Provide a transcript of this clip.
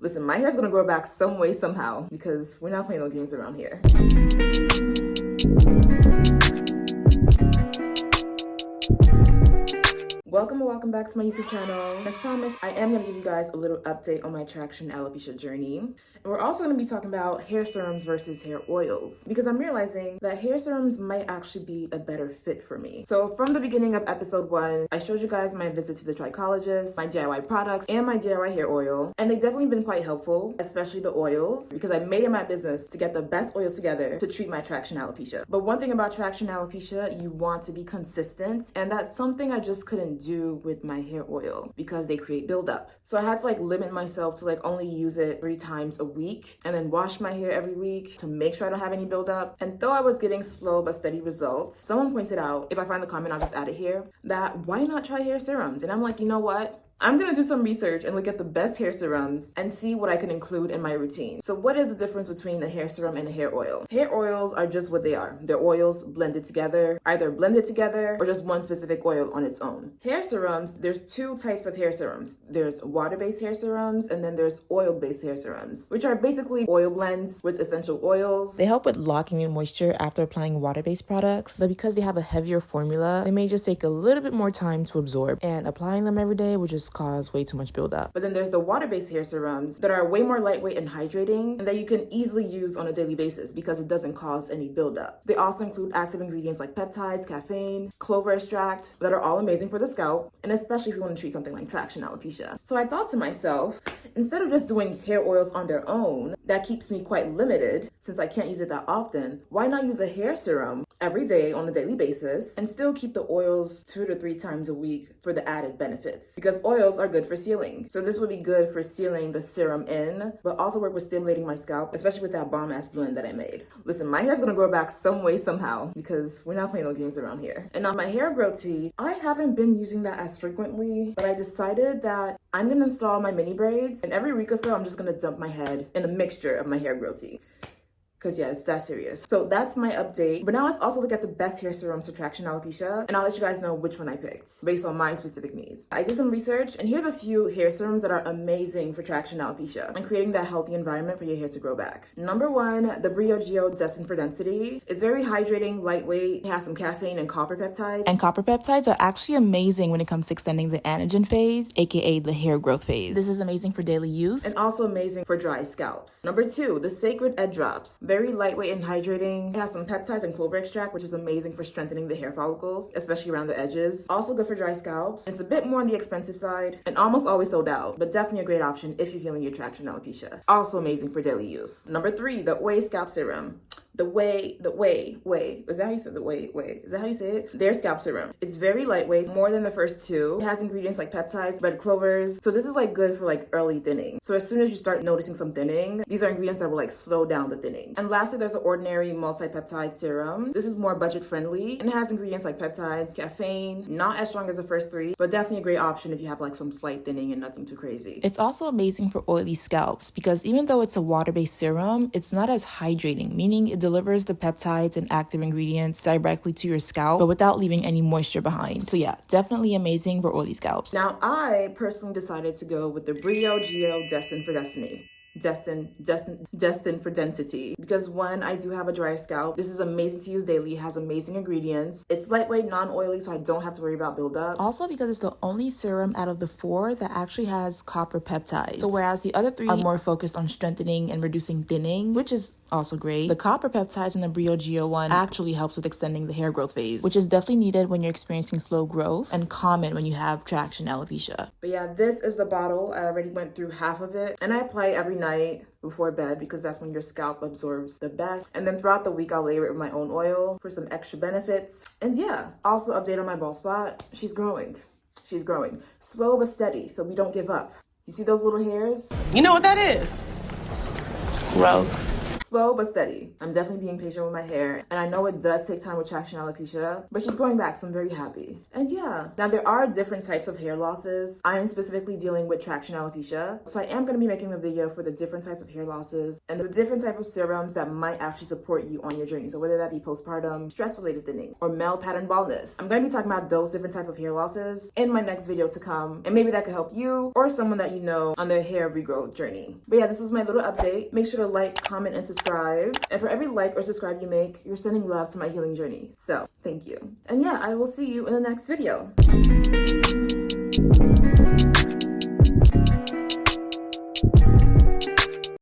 Listen, my hair's gonna grow back some way, somehow, because we're not playing no games around here. Welcome back to my YouTube channel. As promised, I am gonna give you guys a little update on my traction alopecia journey. And we're also gonna be talking about hair serums versus hair oils, because I'm realizing that hair serums might actually be a better fit for me. So from the beginning of episode 1, I showed you guys my visit to the trichologist, my DIY products, and my DIY hair oil. And they've definitely been quite helpful, especially the oils, because I made it my business to get the best oils together to treat my traction alopecia. But one thing about traction alopecia, you want to be consistent, and that's something I just couldn't do with my hair oil because they create buildup. So I had to limit myself to only use it 3 times a week and then wash my hair every week to make sure I don't have any buildup. And though I was getting slow but steady results, someone pointed out, if I find the comment, I'll just add it here, that why not try hair serums? And I'm like, you know what? I'm gonna do some research and look at the best hair serums and see what I can include in my routine. So what is the difference between a hair serum and a hair oil? Hair oils are just what they are. They're oils blended together, either blended together or just one specific oil on its own. Hair serums, there's 2 types of hair serums. There's water-based hair serums and then there's oil-based hair serums, which are basically oil blends with essential oils. They help with locking in moisture after applying water-based products, but because they have a heavier formula, they may just take a little bit more time to absorb, and applying them every day would just cause way too much buildup. But then there's the water-based hair serums that are way more lightweight and hydrating and that you can easily use on a daily basis because it doesn't cause any buildup. They also include active ingredients like peptides, caffeine, clover extract that are all amazing for the scalp, and especially if you want to treat something like traction alopecia. So I thought to myself, instead of just doing hair oils on their own, that keeps me quite limited since I can't use it that often, why not use a hair serum every day on a daily basis and still keep the oils 2 to 3 times a week for the added benefits? Because oils are good for sealing. So this would be good for sealing the serum in, but also work with stimulating my scalp, especially with that bomb-ass blend that I made. Listen, my hair's gonna grow back some way, somehow, because we're not playing no games around here. And on my hair growth tea, I haven't been using that as frequently, but I decided that I'm gonna install my mini braids, and every week or so, I'm just gonna dump my head in a mixture of my hair growth tea. Because yeah, it's that serious. So that's my update. But now let's also look at the best hair serums for traction alopecia, and I'll let you guys know which one I picked based on my specific needs. I did some research, and here's a few hair serums that are amazing for traction alopecia and creating that healthy environment for your hair to grow back. Number 1, the Briogeo Destined for Density. It's very hydrating, lightweight, it has some caffeine and copper peptides. And copper peptides are actually amazing when it comes to extending the anagen phase, aka the hair growth phase. This is amazing for daily use and also amazing for dry scalps. Number 2, the Sacred Ed Drops. Very lightweight and hydrating. It has some peptides and clover extract, which is amazing for strengthening the hair follicles, especially around the edges. Also good for dry scalps. It's a bit more on the expensive side and almost always sold out, but definitely a great option if you're feeling your traction alopecia. Also amazing for daily use. Number 3, the Way Scalp Serum. Is that how you say Is that how you say it? Their scalp serum. It's very lightweight, more than the first 2. It has ingredients like peptides, red clovers. So this is good for early thinning. So as soon as you start noticing some thinning, these are ingredients that will slow down the thinning. And lastly, there's the Ordinary Multi-Peptide Serum. This is more budget friendly and it has ingredients like peptides, caffeine, not as strong as the first 3, but definitely a great option if you have some slight thinning and nothing too crazy. It's also amazing for oily scalps because even though it's a water-based serum, it's not as hydrating, meaning it delivers the peptides and active ingredients directly to your scalp, but without leaving any moisture behind. So yeah, definitely amazing for oily scalps. Now, I personally decided to go with the Briogeo Destined for Destiny. Destined for density, because when I do have a dry scalp, this is amazing to use daily. It has amazing ingredients. It's lightweight, non-oily, so I don't have to worry about buildup. Also because it's the only serum out of the 4 that actually has copper peptides. So whereas the other 3 are more focused on strengthening and reducing thinning, which is also great, the copper peptides in the Briogeo one actually helps with extending the hair growth phase, which is definitely needed when you're experiencing slow growth and common when you have traction alopecia. But yeah, this is the bottle. I already went through half of it, and I apply it every night before bed because that's when your scalp absorbs the best. And then throughout the week, I'll layer it with my own oil for some extra benefits. And yeah, also update on my bald spot. She's growing. Slow but steady, so we don't give up. You see those little hairs? You know what that is? It's growth. Slow but steady. I'm definitely being patient with my hair, and I know it does take time with traction alopecia, but she's growing back, so I'm very happy. And yeah, now there are different types of hair losses. I am specifically dealing with traction alopecia, so I am going to be making a video for the different types of hair losses and the different type of serums that might actually support you on your journey. So whether that be postpartum, stress-related thinning, or male pattern baldness, I'm going to be talking about those different type of hair losses in my next video to come, and maybe that could help you or someone that you know on their hair regrowth journey. But yeah, this is my little update. Make sure to like, comment, and subscribe. And for every like or subscribe you make, you're sending love to my healing journey. So thank you. And yeah, I will see you in the next video.